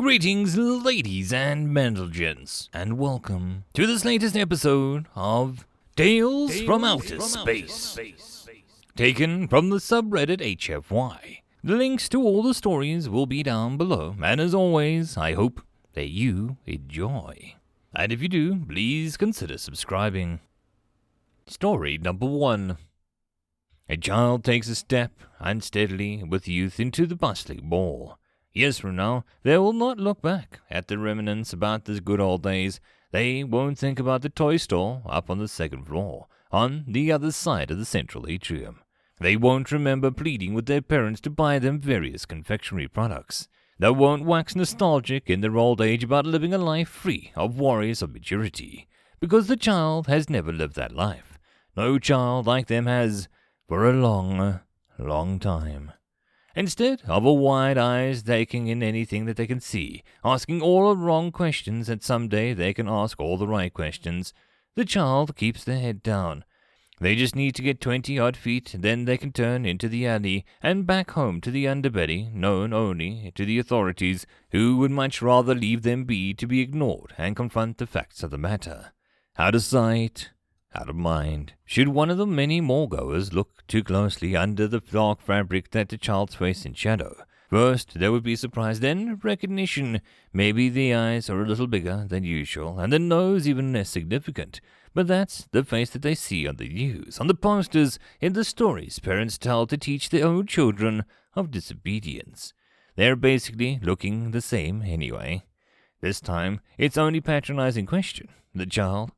Greetings, ladies and gents, and welcome to this latest episode of Tales from Outer Space, taken from the subreddit HFY. The links to all the stories will be down below, and as always, I hope that you enjoy. And if you do, please consider subscribing. Story number 1. A child takes a step unsteadily with youth into the bustling mall. Years from now, they will not look back at the remnants about the good old days. They won't think about the toy store up on the second floor, on the other side of the central atrium. They won't remember pleading with their parents to buy them various confectionery products. They won't wax nostalgic in their old age about living a life free of worries of maturity, because the child has never lived that life. No child like them has, for a long time. Instead of a wide eyes taking in anything that they can see, asking all the wrong questions that someday they can ask all the right questions, the child keeps their head down. They just need to get 20-odd feet, then they can turn into the alley and back home to the underbelly, known only to the authorities, who would much rather leave them be to be ignored and confront the facts of the matter. Out of sight, out of mind. Should one of the many mall-goers look too closely under the dark fabric that the child's face in shadow, first there would be surprise, then recognition. Maybe the eyes are a little bigger than usual, and the nose even less significant. But that's the face that they see on the news, on the posters, in the stories parents tell to teach their own children of disobedience. They're basically looking the same anyway. This time, it's only patronizing question. The child,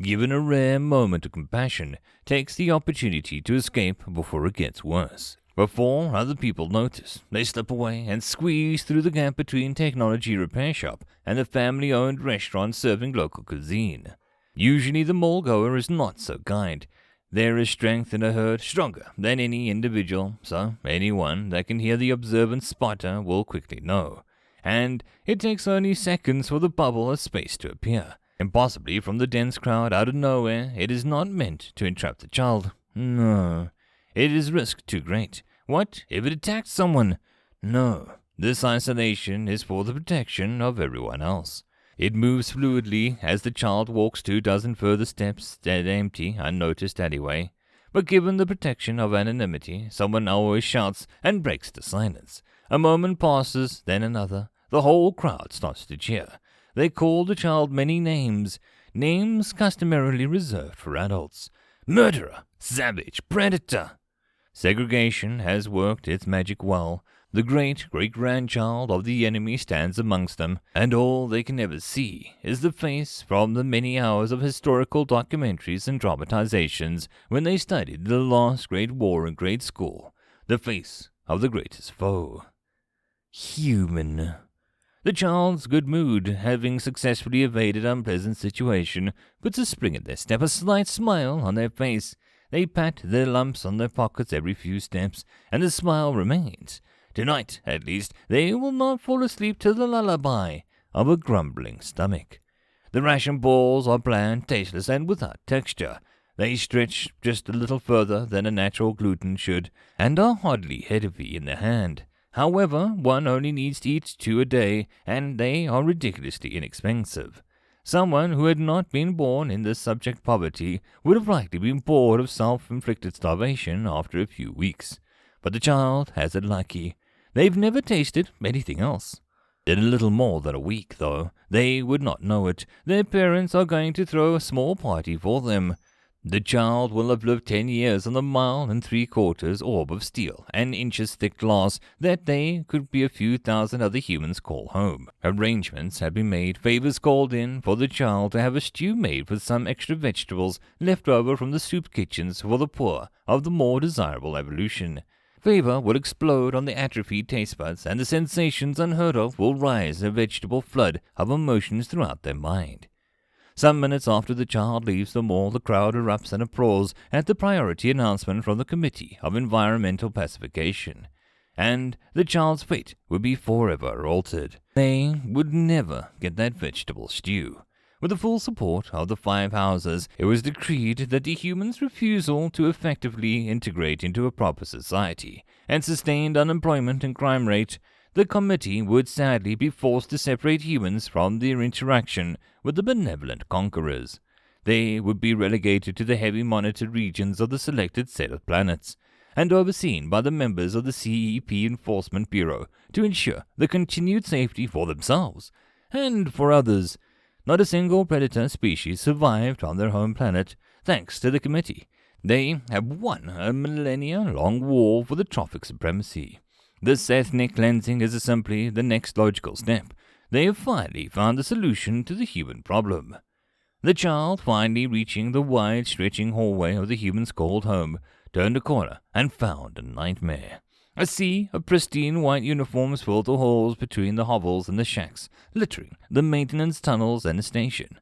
given a rare moment of compassion, takes the opportunity to escape before it gets worse. Before other people notice, they slip away and squeeze through the gap between technology repair shop and the family-owned restaurant serving local cuisine. Usually the mall-goer is not so kind. There is strength in a herd stronger than any individual, so anyone that can hear the observant spotter will quickly know. And it takes only seconds for the bubble of space to appear. Impossibly from the dense crowd out of nowhere, it is not meant to entrap the child. No. It is risk too great. What if it attacked someone? No. This isolation is for the protection of everyone else. It moves fluidly as the child walks 24 further steps, dead empty, unnoticed alleyway. But given the protection of anonymity, someone always shouts and breaks the silence. A moment passes, then another. The whole crowd starts to cheer. They call the child many names customarily reserved for adults. Murderer, savage, predator. Segregation has worked its magic well. The great-great-grandchild of the enemy stands amongst them, and all they can ever see is the face from the many hours of historical documentaries and dramatizations when they studied the last great war in grade school, the face of the greatest foe. Human. The child's good mood, having successfully evaded an unpleasant situation, puts a spring in their step, a slight smile on their face. They pat their lumps on their pockets every few steps, and the smile remains. Tonight, at least, they will not fall asleep to the lullaby of a grumbling stomach. The ration balls are bland, tasteless, and without texture. They stretch just a little further than a natural gluten should, and are hardly heavy in the hand. However, one only needs to eat 2 a day, and they are ridiculously inexpensive. Someone who had not been born in this subject poverty would have likely been bored of self-inflicted starvation after a few weeks. But the child has it lucky. They've never tasted anything else. In a little more than a week, though, they would not know it. Their parents are going to throw a small party for them. The child will have lived 10 years on the 1 3/4 orb of steel and inches thick glass that they could be a few thousand other humans call home. Arrangements have been made, favors called in for the child to have a stew made with some extra vegetables left over from the soup kitchens for the poor of the more desirable evolution. Flavor will explode on the atrophied taste buds, and the sensations unheard of will rise a vegetable flood of emotions throughout their mind. Some minutes after the child leaves the mall, the crowd erupts and applauds at the priority announcement from the Committee of Environmental Pacification, and the child's fate would be forever altered. They would never get that vegetable stew. With the full support of the 5 houses, it was decreed that the humans' refusal to effectively integrate into a proper society and sustained unemployment and crime rate, the committee would sadly be forced to separate humans from their interaction with the benevolent conquerors. They would be relegated to the heavy monitored regions of the selected set of planets, and overseen by the members of the CEP Enforcement Bureau to ensure the continued safety for themselves and for others. Not a single predator species survived on their home planet, thanks to the committee. They have won a millennia-long war for the trophic supremacy. This ethnic cleansing is simply the next logical step. They have finally found the solution to the human problem. The child, finally reaching the wide, stretching hallway of the humans' called home, turned a corner and found a nightmare. A sea of pristine white uniforms filled the halls between the hovels and the shacks, littering the maintenance tunnels and the station.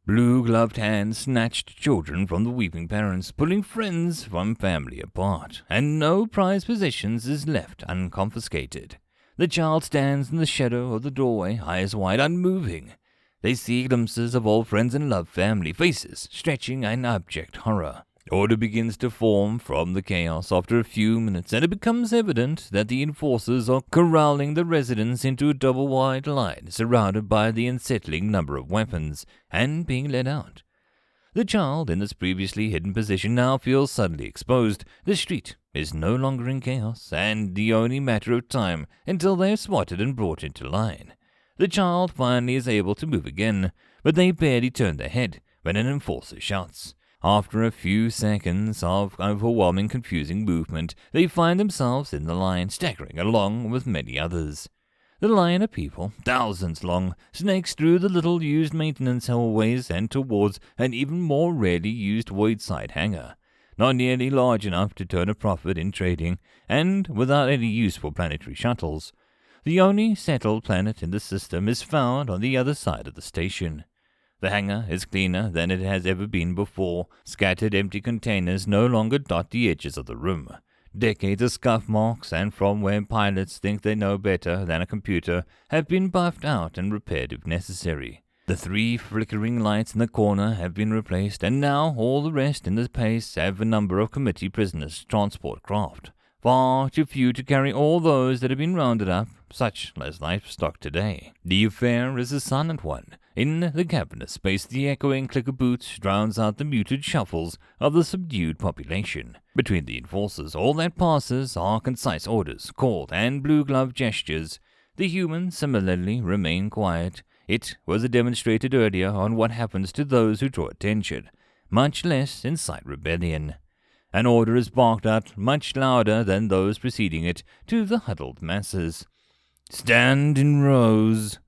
Blue-gloved hands snatched children from the weeping parents, pulling friends from family apart, and no prized possessions is left unconfiscated. The child stands in the shadow of the doorway, eyes wide, unmoving. They see glimpses of old friends and loved family, faces stretching in abject horror. Order begins to form from the chaos after a few minutes, and it becomes evident that the enforcers are corralling the residents into a double-wide line, surrounded by the unsettling number of weapons, and being led out. The child, in this previously hidden position, now feels suddenly exposed. The street is no longer in chaos, and the only matter of time until they are spotted and brought into line. The child finally is able to move again, but they barely turn their head when an enforcer shouts. After a few seconds of overwhelming confusing movement, they find themselves in the line, staggering along with many others. The line of people, thousands long, snakes through the little used maintenance hallways and towards an even more rarely used void-side hangar, not nearly large enough to turn a profit in trading, and without any use for planetary shuttles. The only settled planet in the system is found on the other side of the station. The hangar is cleaner than it has ever been before. Scattered empty containers no longer dot the edges of the room. Decades of scuff marks, and from where pilots think they know better than a computer, have been buffed out and repaired if necessary. The 3 flickering lights in the corner have been replaced, and now all the rest in the place have a number of committee prisoners transport craft. Far too few to carry all those that have been rounded up, such as livestock today. The affair is a silent one. In the cavernous space, the echoing click of boots drowns out the muted shuffles of the subdued population. Between the enforcers, all that passes are concise orders, called, and blue-glove gestures. The humans similarly remain quiet. It was demonstrated earlier on what happens to those who draw attention, much less incite rebellion. An order is barked out much louder than those preceding it to the huddled masses. "Stand in rows."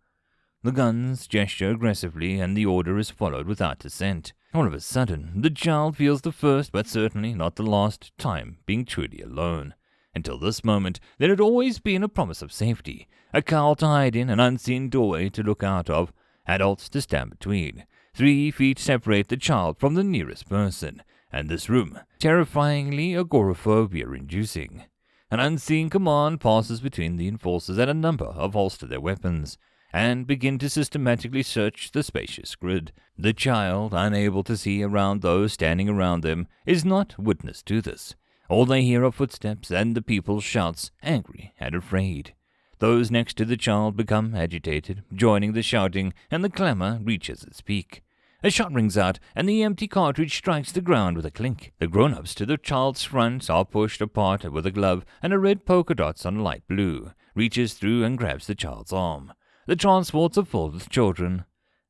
The guns gesture aggressively, and the order is followed without dissent. All of a sudden, the child feels the first, but certainly not the last, time being truly alone. Until this moment, there had always been a promise of safety, a cowl to hide in, an unseen doorway to look out of, adults to stand between. 3 feet separate the child from the nearest person, and this room, terrifyingly agoraphobia-inducing. An unseen command passes between the enforcers, and a number of holster their weapons and begin to systematically search the spacious grid. The child, unable to see around those standing around them, is not witness to this. All they hear are footsteps and the people's shouts, angry and afraid. Those next to the child become agitated, joining the shouting, and the clamor reaches its peak. A shot rings out, and the empty cartridge strikes the ground with a clink. The grown-ups to the child's front are pushed apart with a glove, and a red polka dots on light blue reaches through and grabs the child's arm. The transports are full with children,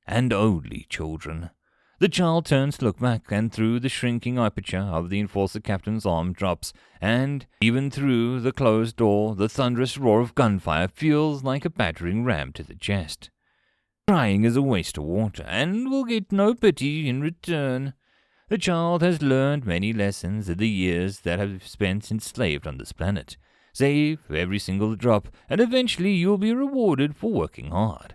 and only children. The child turns to look back, and through the shrinking aperture of the enforcer captain's arm drops, and even through the closed door, the thunderous roar of gunfire feels like a battering ram to the chest. Crying is a waste of water, and will get no pity in return. The child has learned many lessons in the years that have spent enslaved on this planet. Save every single drop, and eventually you'll be rewarded for working hard.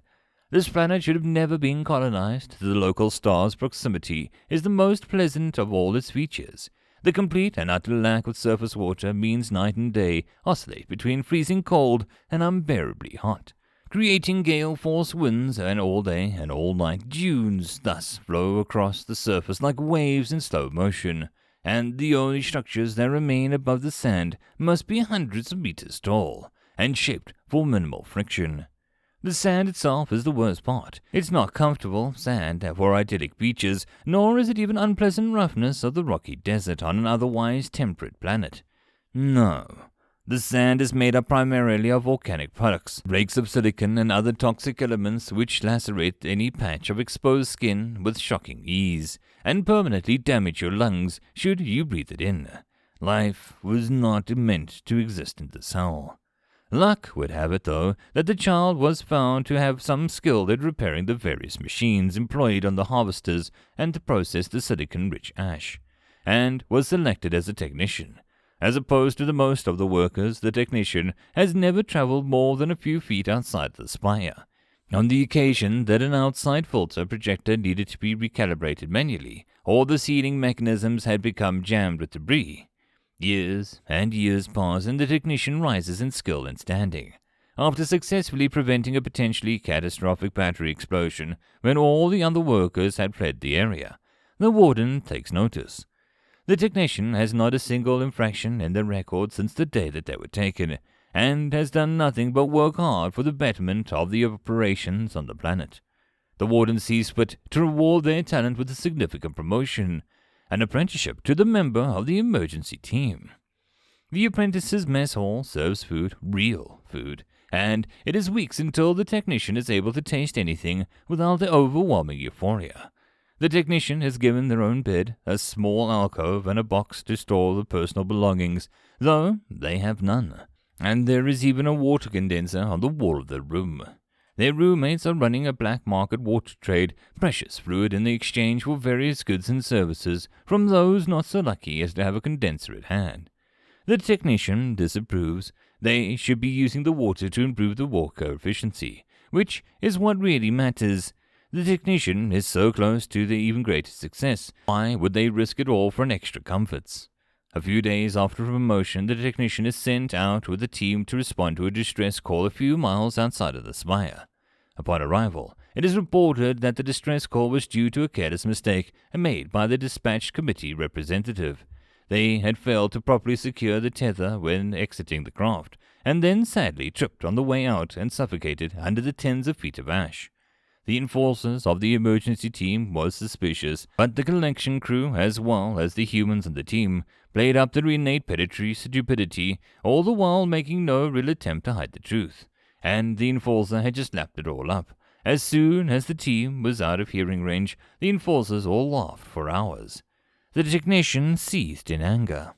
This planet should have never been colonized. The local star's proximity is the most pleasant of all its features. The complete and utter lack of surface water means night and day oscillate between freezing cold and unbearably hot, creating gale force winds, and all day and all night dunes thus flow across the surface like waves in slow motion, and the only structures that remain above the sand must be hundreds of meters tall, and shaped for minimal friction. The sand itself is the worst part. It's not comfortable sand for idyllic beaches, nor is it even unpleasant roughness of the rocky desert on an otherwise temperate planet. No. The sand is made up primarily of volcanic products, flakes of silicon and other toxic elements which lacerate any patch of exposed skin with shocking ease, and permanently damage your lungs should you breathe it in. Life was not meant to exist in the cell. Luck would have it, though, that the child was found to have some skill at repairing the various machines employed on the harvesters and to process the silicon-rich ash, and was selected as a technician. As opposed to the most of the workers, the technician has never traveled more than a few feet outside the spire. On the occasion that an outside filter projector needed to be recalibrated manually, or the sealing mechanisms had become jammed with debris, years and years pass and the technician rises in skill and standing. After successfully preventing a potentially catastrophic battery explosion when all the other workers had fled the area, the warden takes notice. The technician has not a single infraction in their record since the day that they were taken, and has done nothing but work hard for the betterment of the operations on the planet. The warden sees fit to reward their talent with a significant promotion, an apprenticeship to the member of the emergency team. The apprentice's mess hall serves food, real food, and it is weeks until the technician is able to taste anything without the overwhelming euphoria. The technician is given their own bed, a small alcove, and a box to store the personal belongings, though they have none. And there is even a water condenser on the wall of their room. Their roommates are running a black market water trade, precious fluid in the exchange for various goods and services from those not so lucky as to have a condenser at hand. The technician disapproves. They should be using the water to improve the walker efficiency, which is what really matters. The technician is so close to the even greater success. Why would they risk it all for an extra comforts? A few days after promotion, the technician is sent out with a team to respond to a distress call a few miles outside of the spire. Upon arrival, it is reported that the distress call was due to a careless mistake made by the dispatch committee representative. They had failed to properly secure the tether when exiting the craft, and then sadly tripped on the way out and suffocated under the tens of feet of ash. The enforcers of the emergency team was suspicious, but the collection crew, as well as the humans on the team, played up their innate predatory stupidity, all the while making no real attempt to hide the truth. And the enforcer had just lapped it all up. As soon as the team was out of hearing range, the enforcers all laughed for hours. The technician seethed in anger.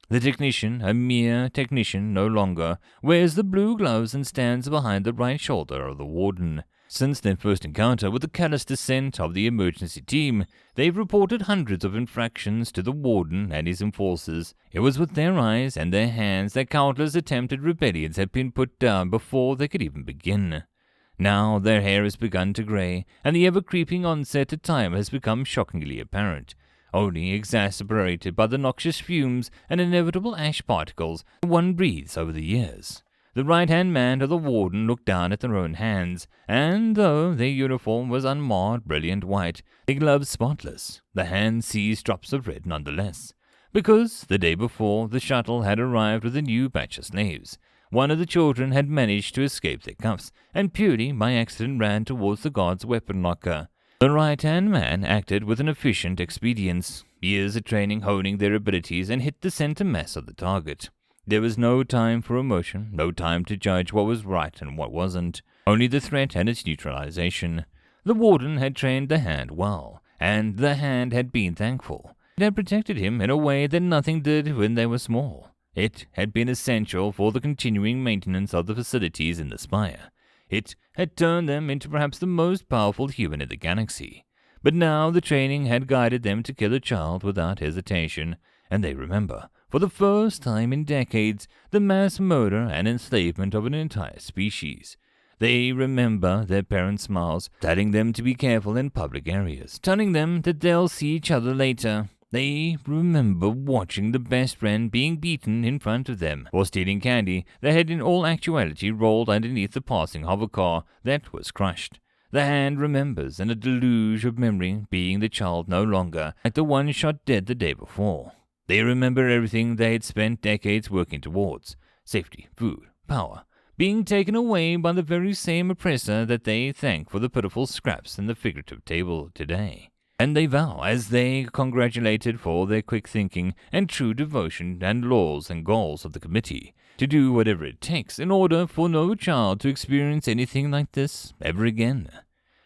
The technician, a mere technician no longer, wears the blue gloves and stands behind the right shoulder of the warden. Since their first encounter with the callous descent of the emergency team, they've reported hundreds of infractions to the warden and his enforcers. It was with their eyes and their hands that countless attempted rebellions had been put down before they could even begin. Now their hair has begun to grey, and the ever-creeping onset of time has become shockingly apparent, only exacerbated by the noxious fumes and inevitable ash particles one breathes over the years. The right-hand man of the warden looked down at their own hands, and though their uniform was unmarred, brilliant white, their gloves spotless, the hands seized drops of red nonetheless, because the day before the shuttle had arrived with a new batch of slaves. One of the children had managed to escape their cuffs, and purely by accident ran towards the guard's weapon locker. The right-hand man acted with an efficient expedience, years of training honing their abilities, and hit the center mass of the target. There was no time for emotion, no time to judge what was right and what wasn't, only the threat and its neutralization. The warden had trained the hand well, and the hand had been thankful. It had protected him in a way that nothing did when they were small. It had been essential for the continuing maintenance of the facilities in the spire. It had turned them into perhaps the most powerful human in the galaxy. But now the training had guided them to kill a child without hesitation, and they remember, for the first time in decades, the mass murder and enslavement of an entire species. They remember their parents' smiles, telling them to be careful in public areas, telling them that they'll see each other later. They remember watching the best friend being beaten in front of them for stealing candy that had in all actuality rolled underneath the passing hovercar that was crushed. The hand remembers, in a deluge of memory, being the child no longer, like the one shot dead the day before. They remember everything they had spent decades working towards: safety, food, power, being taken away by the very same oppressor that they thank for the pitiful scraps in the figurative table today. And they vow, as they congratulated for their quick thinking and true devotion and laws and goals of the committee, to do whatever it takes in order for no child to experience anything like this ever again.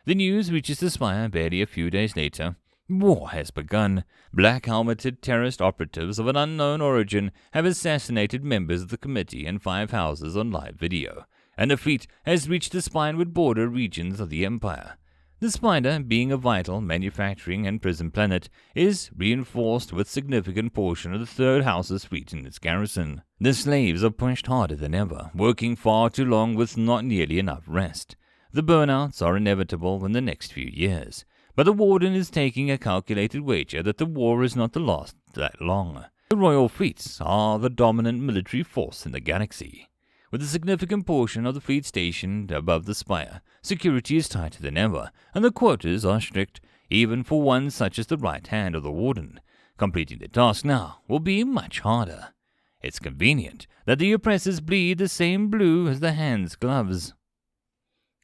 The news reaches the Spire barely a few days later. War has begun. Black-helmeted terrorist operatives of an unknown origin have assassinated members of the committee in 5 houses on live video, and the fleet has reached the spineward border regions of the Empire. The Spider, being a vital manufacturing and prison planet, is reinforced with significant portion of the Third House's fleet in its garrison. The slaves are pushed harder than ever, working far too long with not nearly enough rest. The burnouts are inevitable in the next few years, but the warden is taking a calculated wager that the war is not to last that long. The royal fleets are the dominant military force in the galaxy. With a significant portion of the fleet stationed above the Spire, security is tighter than ever, and the quotas are strict, even for one such as the right hand of the warden. Completing the task now will be much harder. It's convenient that the oppressors bleed the same blue as the hand's gloves.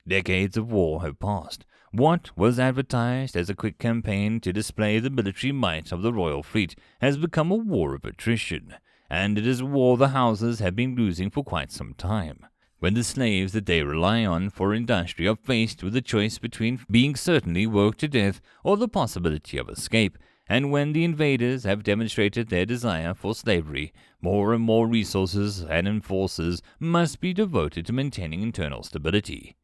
Decades of war have passed. What was advertised as a quick campaign to display the military might of the royal fleet has become a war of attrition, and it is a war the houses have been losing for quite some time. When the slaves that they rely on for industry are faced with the choice between being certainly worked to death or the possibility of escape, and when the invaders have demonstrated their desire for slavery, more and more resources and enforcers must be devoted to maintaining internal stability.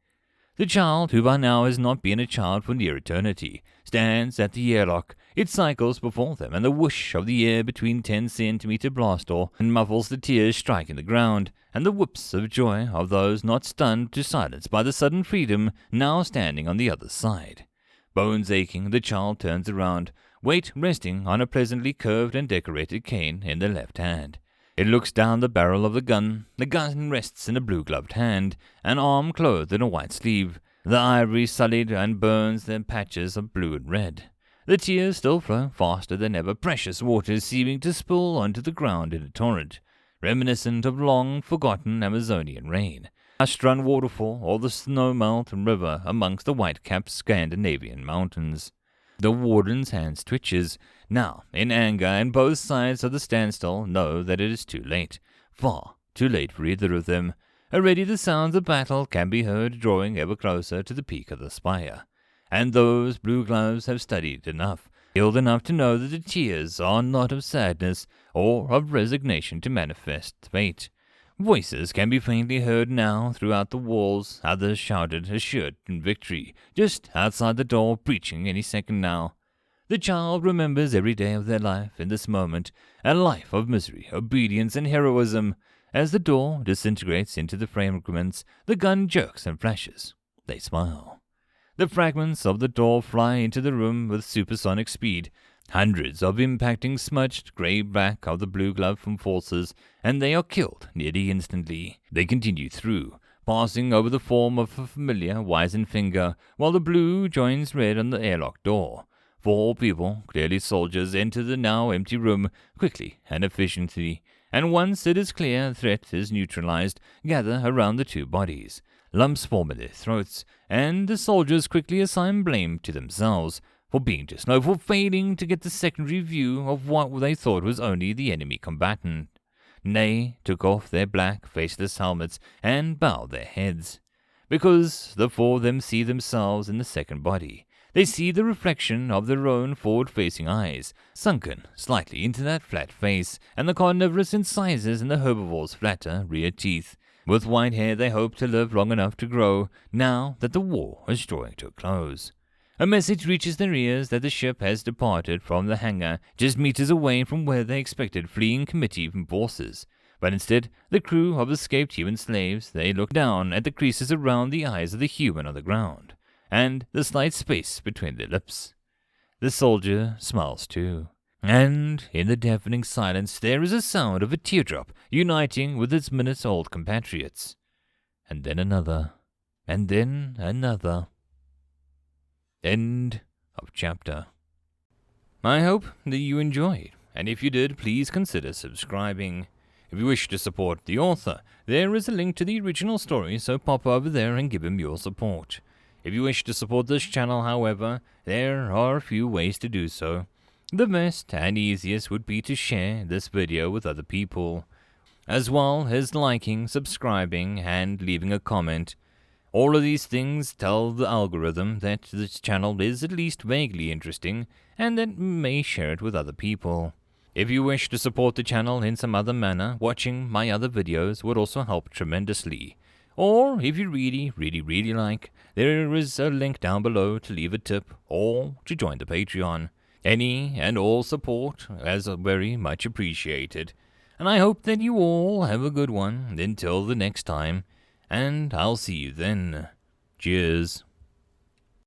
The child, who by now has not been a child for near eternity, stands at the airlock. It cycles before them, and the whoosh of the air between 10-centimeter blast off and muffles the tears striking the ground, and the whoops of joy of those not stunned to silence by the sudden freedom now standing on the other side. Bones aching, the child turns around, weight resting on a pleasantly curved and decorated cane in the left hand. It looks down the barrel of the gun. The gun rests in a blue-gloved hand, an arm clothed in a white sleeve. The ivory sullied and burns the patches of blue and red. The tears still flow faster than ever, precious waters seeming to spill onto the ground in a torrent, reminiscent of long-forgotten Amazonian rain, a strun waterfall or the snow-melt river amongst the white-capped Scandinavian mountains. The warden's hands twitches. Now, in anger, and both sides of the standstill know that it is too late. Far too late for either of them. Already the sounds of battle can be heard drawing ever closer to the peak of the spire. And those blue gloves have studied enough, skilled enough to know that the tears are not of sadness or of resignation to manifest fate. Voices can be faintly heard now throughout the walls, others shouted assured in victory, just outside the door, preaching any second now. The child remembers every day of their life in this moment, a life of misery, obedience, and heroism. As the door disintegrates into the fragments, the gun jerks and flashes. They smile. The fragments of the door fly into the room with supersonic speed, hundreds of impacting smudged grey-black of the blue glove from forces, and they are killed nearly instantly. They continue through, passing over the form of a familiar wizened finger, while the blue joins red on the airlock door. 4 people, clearly soldiers, enter the now empty room quickly and efficiently, and once it is clear the threat is neutralized, gather around the 2 bodies. Lumps form in their throats, and the soldiers quickly assign blame to themselves for being too slow, for failing to get the secondary view of what they thought was only the enemy combatant. They took off their black, faceless helmets and bowed their heads, because the 4 of them see themselves in the second body. They see the reflection of their own forward-facing eyes, sunken slightly into that flat face, and the carnivorous incisors in the herbivore's flatter rear teeth. With white hair they hope to live long enough to grow, now that the war is drawing to a close. A message reaches their ears that the ship has departed from the hangar just meters away from where they expected fleeing committee forces. But instead, the crew of escaped human slaves, they look down at the creases around the eyes of the human on the ground, and the slight space between their lips. The soldier smiles too, and in the deafening silence there is a sound of a teardrop uniting with its minutes-old compatriots. And then another, and then another. End of chapter. I hope that you enjoyed, and if you did, please consider subscribing. If you wish to support the author, there is a link to the original story, so pop over there and give him your support. If you wish to support this channel, however, there are a few ways to do so. The best and easiest would be to share this video with other people, as well as liking, subscribing, and leaving a comment. All of these things tell the algorithm that this channel is at least vaguely interesting, and that may share it with other people. If you wish to support the channel in some other manner, watching my other videos would also help tremendously. Or, if you really like, there is a link down below to leave a tip or to join the Patreon. Any and all support is very much appreciated. And I hope that you all have a good one until the next time, and I'll see you then. Cheers.